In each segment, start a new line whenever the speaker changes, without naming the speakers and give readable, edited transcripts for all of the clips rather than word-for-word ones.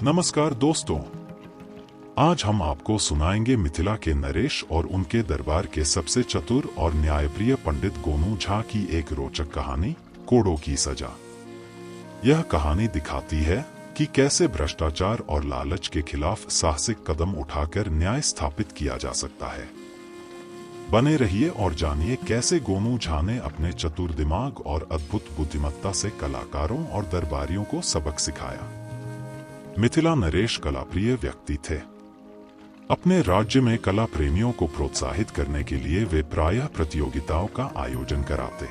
नमस्कार दोस्तों, आज हम आपको सुनाएंगे मिथिला के नरेश और उनके दरबार के सबसे चतुर और न्यायप्रिय पंडित गोनू झा की एक रोचक कहानी, कोड़ों की सजा। यह कहानी दिखाती है कि कैसे भ्रष्टाचार और लालच के खिलाफ साहसिक कदम उठाकर न्याय स्थापित किया जा सकता है। बने रहिए और जानिए कैसे गोनू झा ने अपने चतुर दिमाग और अद्भुत बुद्धिमत्ता से कलाकारों और दरबारियों को सबक सिखाया। मिथिला नरेश कलाप्रिय व्यक्ति थे। अपने राज्य में कला प्रेमियों को प्रोत्साहित करने के लिए वे प्रायः प्रतियोगिताओं का आयोजन कराते।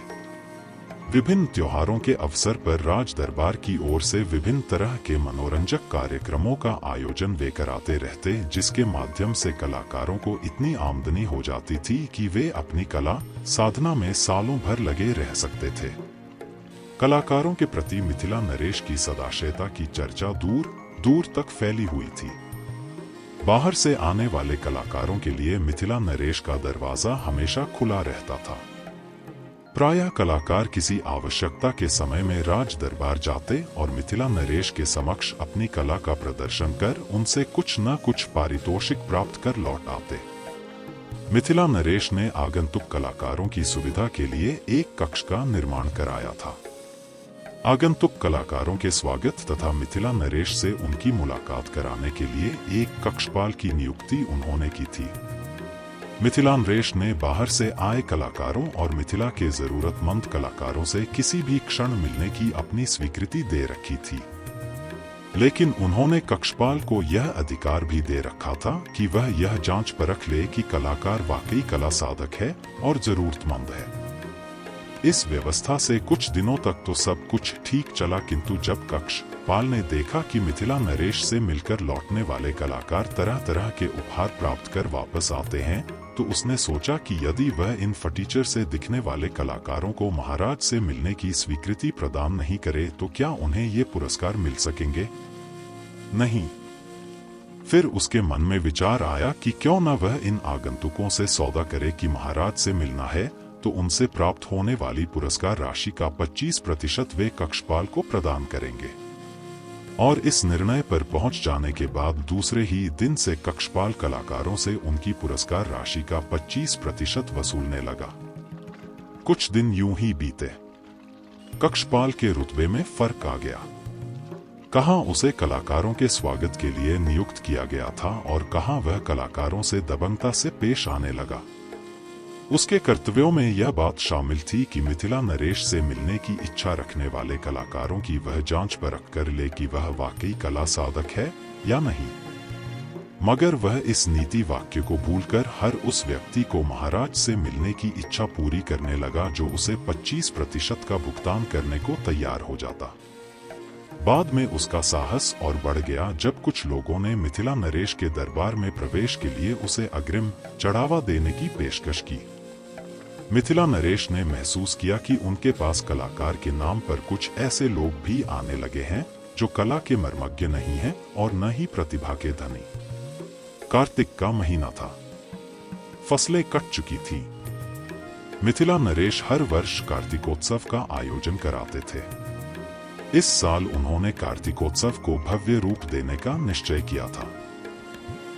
विभिन्न त्योहारों के अवसर पर राज दरबार की ओर से विभिन्न तरह के मनोरंजक कार्यक्रमों का आयोजन वे कराते रहते, जिसके माध्यम से कलाकारों को इतनी आमदनी हो जाती थी कि वे अपनी कला साधना में सालों भर लगे रह सकते थे। कलाकारों के प्रति मिथिला नरेश की सदाशयता की चर्चा दूर दूर तक फैली हुई थी। बाहर से आने वाले कलाकारों के लिए मिथिला नरेश का दरवाजा हमेशा खुला रहता था। प्रायः कलाकार किसी आवश्यकता के समय में राज दरबार जाते और मिथिला नरेश के समक्ष अपनी कला का प्रदर्शन कर उनसे कुछ न कुछ पारितोषिक प्राप्त कर लौट आते। मिथिला नरेश ने आगंतुक कलाकारों की सुविधा के लिए एक कक्ष का निर्माण कराया था। आगंतुक कलाकारों के स्वागत तथा मिथिला नरेश से उनकी मुलाकात कराने के लिए एक कक्षपाल की नियुक्ति उन्होंने की थी। मिथिला नरेश ने बाहर से आए कलाकारों और मिथिला के जरूरतमंद कलाकारों से किसी भी क्षण मिलने की अपनी स्वीकृति दे रखी थी। लेकिन उन्होंने कक्षपाल को यह अधिकार भी दे रखा था कि वह यह जांच परख ले कि कलाकार वाकई कला साधक है और जरूरतमंद है। इस व्यवस्था से कुछ दिनों तक तो सब कुछ ठीक चला, किंतु जब कक्षपाल ने देखा कि मिथिला नरेश से मिलकर लौटने वाले कलाकार तरह तरह के उपहार प्राप्त कर वापस आते हैं, तो उसने सोचा कि यदि वह इन फटीचर से दिखने वाले कलाकारों को महाराज से मिलने की स्वीकृति प्रदान नहीं करे तो क्या उन्हें ये पुरस्कार मिल सकेंगे? नहीं। फिर उसके मन में विचार आया कि क्यों न वह इन आगंतुकों से सौदा करे कि महाराज से मिलना है तो उनसे प्राप्त होने वाली पुरस्कार राशि का 25% वे कक्षपाल को प्रदान करेंगे। और इस निर्णय पर पहुंच जाने के बाद दूसरे ही दिन से कक्षपाल कलाकारों से उनकी पुरस्कार राशि का 25% वसूलने लगा। कुछ दिन यूं ही बीते। कक्षपाल के रुतबे में फर्क आ गया। कहाँ उसे कलाकारों के स्वागत के लिए नियुक्त किया गया था और कहाँ वह कलाकारों से दबंगता से पेश आने लगा। उसके कर्तव्यों में यह बात शामिल थी कि मिथिला नरेश से मिलने की इच्छा रखने वाले कलाकारों की वह जांच परख कर ले कि वह वाकई कला साधक है या नहीं। मगर वह इस नीति वाक्य को भूलकर हर उस व्यक्ति को महाराज से मिलने की इच्छा पूरी करने लगा जो उसे 25% का भुगतान करने को तैयार हो जाता। बाद में उसका साहस और बढ़ गया जब कुछ लोगों ने मिथिला नरेश के दरबार में प्रवेश के लिए उसे अग्रिम चढ़ावा देने की पेशकश की। मिथिला नरेश ने महसूस किया कि उनके पास कलाकार के नाम पर कुछ ऐसे लोग भी आने लगे हैं जो कला के मर्मज्ञ नहीं हैं और न ही प्रतिभा के धनी। कार्तिक का महीना था। फसलें कट चुकी थी। मिथिला नरेश हर वर्ष कार्तिकोत्सव का आयोजन कराते थे। इस साल उन्होंने कार्तिकोत्सव को भव्य रूप देने का निश्चय किया था।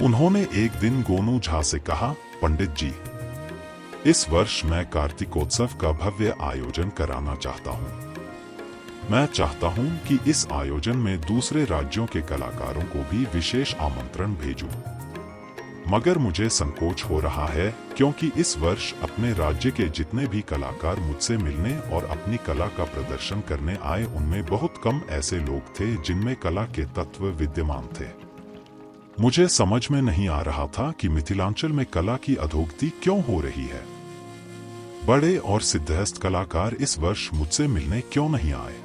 उन्होंने एक दिन गोनू झा से कहा, पंडित जी, इस वर्ष मैं कार्तिकोत्सव का भव्य आयोजन कराना चाहता हूँ। मैं चाहता हूँ कि इस आयोजन में दूसरे राज्यों के कलाकारों को भी विशेष आमंत्रण भेजूं। मगर मुझे संकोच हो रहा है क्योंकि इस वर्ष अपने राज्य के जितने भी कलाकार मुझसे मिलने और अपनी कला का प्रदर्शन करने आए उनमें बहुत कम ऐसे लोग थे जिनमें कला के तत्व विद्यमान थे। मुझे समझ में नहीं आ रहा था कि मिथिलांचल में कला की अधोगति क्यों हो रही है। बड़े और सिद्धहस्त कलाकार इस वर्ष मुझसे मिलने क्यों नहीं आए?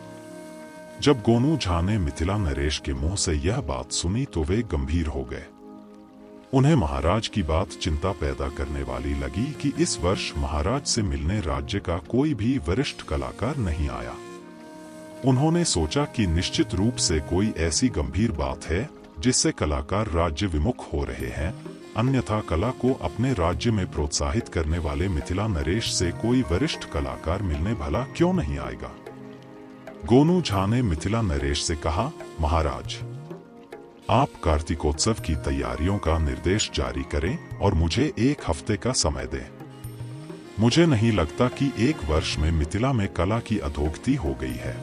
जब गोनू झा ने मिथिला नरेश के मुंह से यह बात सुनी तो वे गंभीर हो गए। उन्हें महाराज की बात चिंता पैदा करने वाली लगी कि इस वर्ष महाराज से मिलने राज्य का कोई भी वरिष्ठ कलाकार नहीं आया। उन्होंने सोचा कि निश्चित रूप से कोई ऐसी गंभीर बात है जिससे कलाकार राज्य विमुख हो रहे हैं, अन्यथा कला को अपने राज्य में प्रोत्साहित करने वाले मिथिला नरेश से कोई वरिष्ठ कलाकार मिलने भला क्यों नहीं आएगा। गोनू झा ने मिथिला नरेश से कहा, महाराज, आप कार्तिकोत्सव की तैयारियों का निर्देश जारी करें और मुझे 1 हफ्ते का समय दें। मुझे नहीं लगता कि 1 वर्ष में मिथिला में कला की अधोगति हो गई है।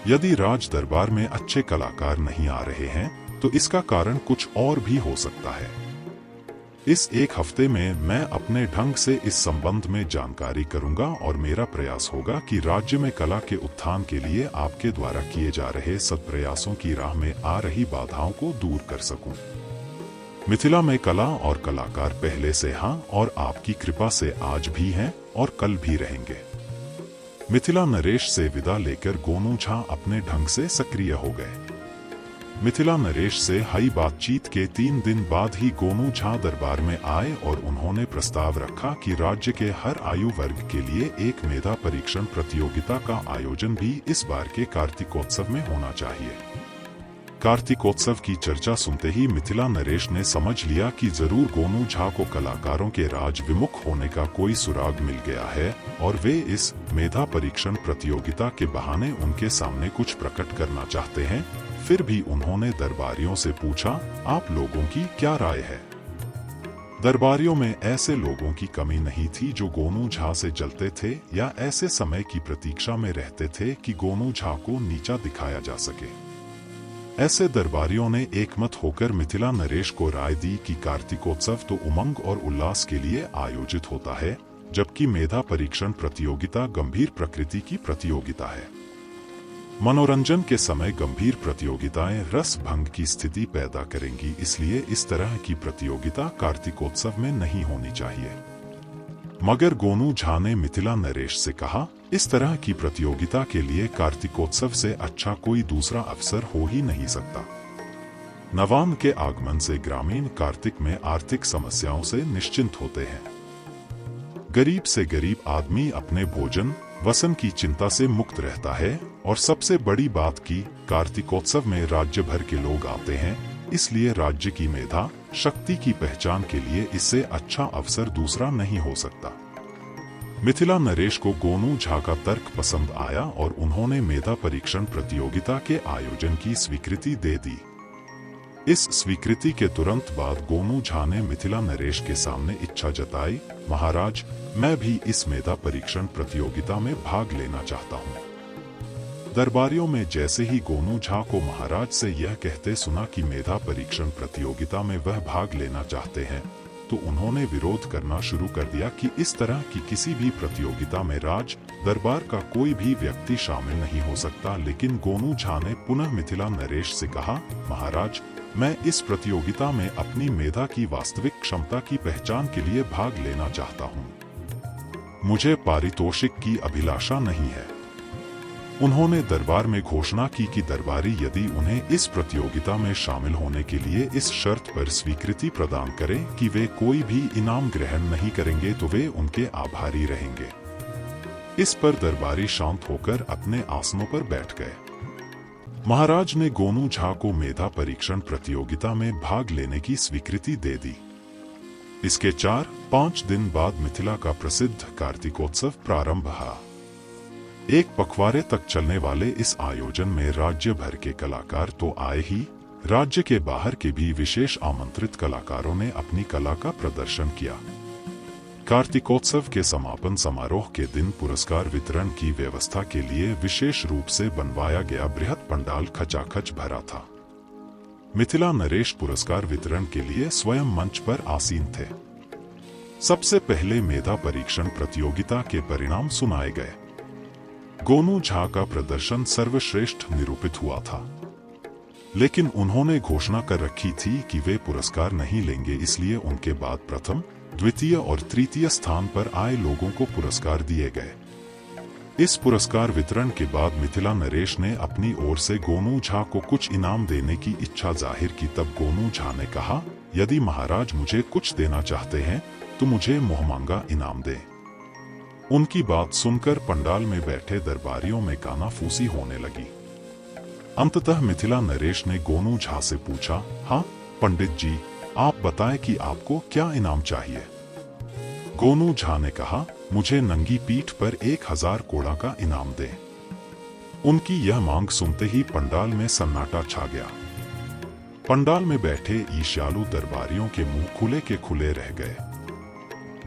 यदि राज दरबार में अच्छे कलाकार नहीं आ रहे हैं तो इसका कारण कुछ और भी हो सकता है। इस 1 हफ्ते में मैं अपने ढंग से इस संबंध में जानकारी करूंगा और मेरा प्रयास होगा कि राज्य में कला के उत्थान के लिए आपके द्वारा किए जा रहे सत्प्रयासों की राह में आ रही बाधाओं को दूर कर सकूं। मिथिला में कला और कलाकार पहले से हाँ और आपकी कृपा से आज भी हैं और कल भी रहेंगे। मिथिला नरेश से विदा लेकर गोनू झा अपने ढंग से सक्रिय हो गए। मिथिला नरेश से हई बातचीत के 3 दिन बाद ही गोनू झा दरबार में आए और उन्होंने प्रस्ताव रखा कि राज्य के हर आयु वर्ग के लिए एक मेधा परीक्षण प्रतियोगिता का आयोजन भी इस बार के कार्तिकोत्सव में होना चाहिए। कार्तिकोत्सव की चर्चा सुनते ही मिथिला नरेश ने समझ लिया कि जरूर गोनू झा को कलाकारों के राज विमुख होने का कोई सुराग मिल गया है और वे इस मेधा परीक्षण प्रतियोगिता के बहाने उनके सामने कुछ प्रकट करना चाहते हैं। फिर भी उन्होंने दरबारियों से पूछा, आप लोगों की क्या राय है? दरबारियों में ऐसे लोगों की कमी नहीं थी जो गोनू झा से जलते थे या ऐसे समय की प्रतीक्षा में रहते थे कि गोनू झा को नीचा दिखाया जा सके। ऐसे दरबारियों ने एकमत होकर मिथिला नरेश को राय दी कि कार्तिकोत्सव तो उमंग और उल्लास के लिए आयोजित होता है, जबकि मेधा परीक्षण प्रतियोगिता गंभीर प्रकृति की प्रतियोगिता है। मनोरंजन के समय गंभीर प्रतियोगिताएं रस भंग की स्थिति पैदा करेंगी, इसलिए इस तरह की प्रतियोगिता कार्तिकोत्सव में नहीं होनी चाहिए। मगर गोनू झा ने मिथिला नरेश से कहा, इस तरह की प्रतियोगिता के लिए कार्तिकोत्सव से अच्छा कोई दूसरा अवसर हो ही नहीं सकता। नवान्न के आगमन से ग्रामीण कार्तिक में आर्थिक समस्याओं से निश्चिंत होते हैं। गरीब से गरीब आदमी अपने भोजन वसन की चिंता से मुक्त रहता है और सबसे बड़ी बात की कार्तिकोत्सव में राज्य भर के लोग आते हैं, इसलिए राज्य की मेधा शक्ति की पहचान के लिए इससे अच्छा अवसर दूसरा नहीं हो सकता। मिथिला नरेश को गोनू झा का तर्क पसंद आया और उन्होंने मेधा परीक्षण प्रतियोगिता के आयोजन की स्वीकृति दे दी। इस स्वीकृति के तुरंत बाद गोनू झा ने मिथिला नरेश के सामने इच्छा जताई, महाराज, मैं भी इस मेधा परीक्षण प्रतियोगिता में भाग लेना चाहता हूँ। दरबारियों में जैसे ही गोनू झा को महाराज से यह कहते सुना कि मेधा परीक्षण प्रतियोगिता में वह भाग लेना चाहते हैं, तो उन्होंने विरोध करना शुरू कर दिया कि इस तरह की किसी भी प्रतियोगिता में राज दरबार का कोई भी व्यक्ति शामिल नहीं हो सकता। लेकिन गोनू झा ने पुनः मिथिला नरेश से कहा, महाराज, मैं इस प्रतियोगिता में अपनी मेधा की वास्तविक क्षमता की पहचान के लिए भाग लेना चाहता हूँ। मुझे पारितोषिक की अभिलाषा नहीं है। उन्होंने दरबार में घोषणा की कि दरबारी यदि उन्हें इस प्रतियोगिता में शामिल होने के लिए इस शर्त पर स्वीकृति प्रदान करें कि वे कोई भी इनाम ग्रहण नहीं करेंगे तो वे उनके आभारी रहेंगे। इस पर दरबारी शांत होकर अपने आसनों पर बैठ गए। महाराज ने गोनू झा को मेधा परीक्षण प्रतियोगिता में भाग लेने की स्वीकृति दे दी। इसके 4-5 दिन बाद मिथिला का प्रसिद्ध कार्तिकोत्सव प्रारंभ हुआ। 1 पखवाड़े तक चलने वाले इस आयोजन में राज्य भर के कलाकार तो आए ही, राज्य के बाहर के भी विशेष आमंत्रित कलाकारों ने अपनी कला का प्रदर्शन किया। कार्तिकोत्सव के समापन समारोह के दिन पुरस्कार वितरण की व्यवस्था के लिए विशेष रूप से बनवाया गया बृहद पंडाल खचाखच भरा था। मिथिला नरेश पुरस्कार वितरण के लिए स्वयं मंच पर आसीन थे। सबसे पहले मेधा परीक्षण प्रतियोगिता के परिणाम सुनाए गए। गोनू झा का प्रदर्शन सर्वश्रेष्ठ निरूपित हुआ था, लेकिन उन्होंने घोषणा कर रखी थी कि वे पुरस्कार नहीं लेंगे, इसलिए उनके बाद प्रथम, द्वितीय और तृतीय स्थान पर आए लोगों को पुरस्कार दिए गए। इस पुरस्कार वितरण के बाद मिथिला नरेश ने अपनी ओर से गोनू झा को कुछ इनाम देने की इच्छा जाहिर की। तब गोनू झा ने कहा, यदि महाराज मुझे कुछ देना चाहते हैं तो मुझे मुहमांगा इनाम दें। उनकी बात सुनकर पंडाल में बैठे दरबारियों में कानाफूसी होने लगी। अंततः मिथिला नरेश ने गोनू झा से पूछा, हाँ पंडित जी, आप बताएं कि आपको क्या इनाम चाहिए। गोनू झा ने कहा, मुझे नंगी पीठ पर 1000 कोड़ा का इनाम दें। उनकी यह मांग सुनते ही पंडाल में सन्नाटा छा गया। पंडाल में बैठे ईर्ष्यालु दरबारियों के मुंह खुले के खुले रह गए।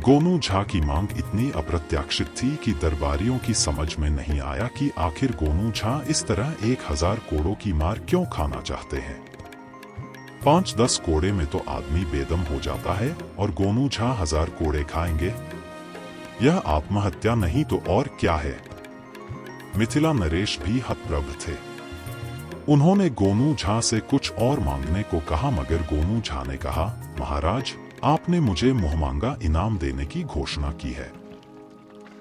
गोनू झा की मांग इतनी अप्रत्याशित थी कि दरबारियों की समझ में नहीं आया कि आखिर गोनू झा इस तरह 1000 कोड़ों की मार क्यों खाना चाहते हैं। 5-10 कोड़े में तो आदमी बेदम हो जाता है और गोनू झा 1000 कोड़े खाएंगे। यह आत्महत्या नहीं तो और क्या है। मिथिला नरेश भी हतप्रभ थे। उन्होंने गोनू झा से कुछ और मांगने को कहा, मगर गोनू झा ने कहा, महाराज, आपने मुझे मुहमांगा इनाम देने की घोषणा की है,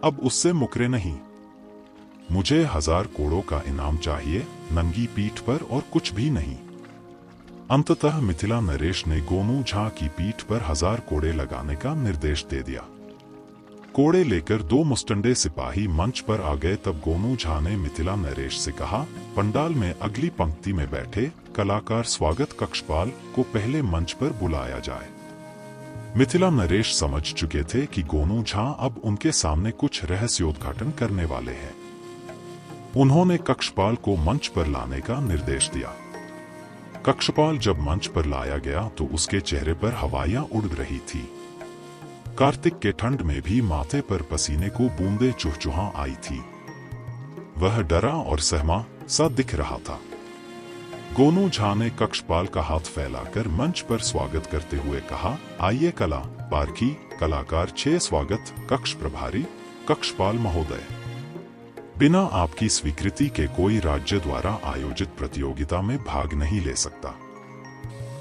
अब उससे मुकरे नहीं। मुझे 1000 कोड़ों का इनाम चाहिए, नंगी पीठ पर और कुछ भी नहीं। अंततः मिथिला नरेश ने गोनू झा की पीठ पर 1000 कोड़े लगाने का निर्देश दे दिया। कोड़े लेकर 2 मुस्टंडे सिपाही मंच पर आ गए। तब गोनू झा ने मिथिला नरेश से कहा, पंडाल में अगली पंक्ति में बैठे कलाकार स्वागत कक्षपाल को पहले मंच पर बुलाया जाए। मिथिला नरेश समझ चुके थे कि गोनू झा अब उनके सामने कुछ रहस्योद्घाटन करने वाले हैं। उन्होंने कक्षपाल को मंच पर लाने का निर्देश दिया। कक्षपाल जब मंच पर लाया गया तो उसके चेहरे पर हवाइयां उड़ रही थी। कार्तिक के ठंड में भी माथे पर पसीने को बूंदे चुहचुहा आई थी। वह डरा और सहमा सा दिख रहा था। गोनू झा ने कक्षपाल का हाथ फैलाकर मंच पर स्वागत करते हुए कहा, आइए कला पारखी कलाकार 6 स्वागत कक्ष प्रभारी कक्षपाल महोदय। बिना आपकी स्वीकृति के कोई राज्य द्वारा आयोजित प्रतियोगिता में भाग नहीं ले सकता।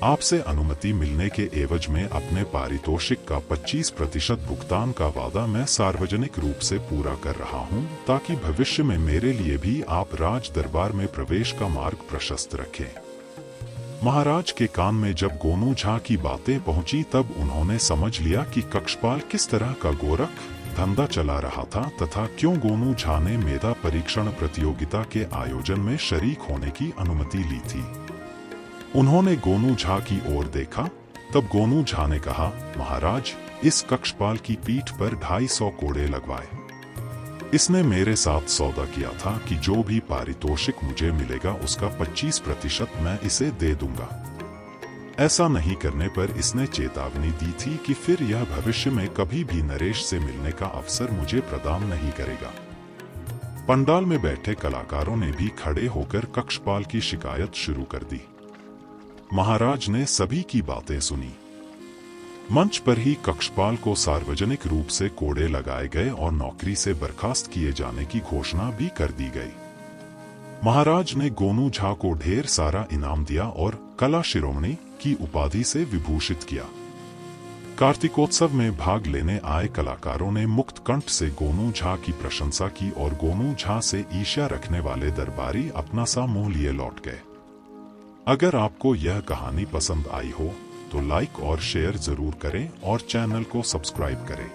आपसे अनुमति मिलने के एवज में अपने पारितोषिक का 25% भुगतान का वादा मैं सार्वजनिक रूप से पूरा कर रहा हूं, ताकि भविष्य में मेरे लिए भी आप राज दरबार में प्रवेश का मार्ग प्रशस्त रखें। महाराज के कान में जब गोनू झा की बातें पहुंची तब उन्होंने समझ लिया कि कक्षपाल किस तरह का गोरख धंधा चला रहा था तथा क्यों गोनू झा ने मेधा परीक्षण प्रतियोगिता के आयोजन में शरीक होने की अनुमति ली थी। उन्होंने गोनू झा की ओर देखा। तब गोनू झा ने कहा, महाराज, इस कक्षपाल की पीठ पर 250 कोड़े लगवाए। इसने मेरे साथ सौदा किया था कि जो भी पारितोषिक मुझे मिलेगा उसका 25% मैं इसे दे दूंगा। ऐसा नहीं करने पर इसने चेतावनी दी थी कि फिर यह भविष्य में कभी भी नरेश से मिलने का अवसर मुझे प्रदान नहीं करेगा। पंडाल में बैठे कलाकारों ने भी खड़े होकर कक्षपाल की शिकायत शुरू कर दी। महाराज ने सभी की बातें सुनी। मंच पर ही कक्षपाल को सार्वजनिक रूप से कोड़े लगाए गए और नौकरी से बर्खास्त किए जाने की घोषणा भी कर दी गई। महाराज ने गोनू झा को ढेर सारा इनाम दिया और कला शिरोमणि की उपाधि से विभूषित किया। कार्तिकोत्सव में भाग लेने आए कलाकारों ने मुक्त कंठ से गोनू झा की प्रशंसा की और गोनू झा से ईर्ष्या रखने वाले दरबारी अपना सा मुंह लिए लौट गए। अगर आपको यह कहानी पसंद आई हो तो लाइक और शेयर जरूर करें और चैनल को सब्सक्राइब करें।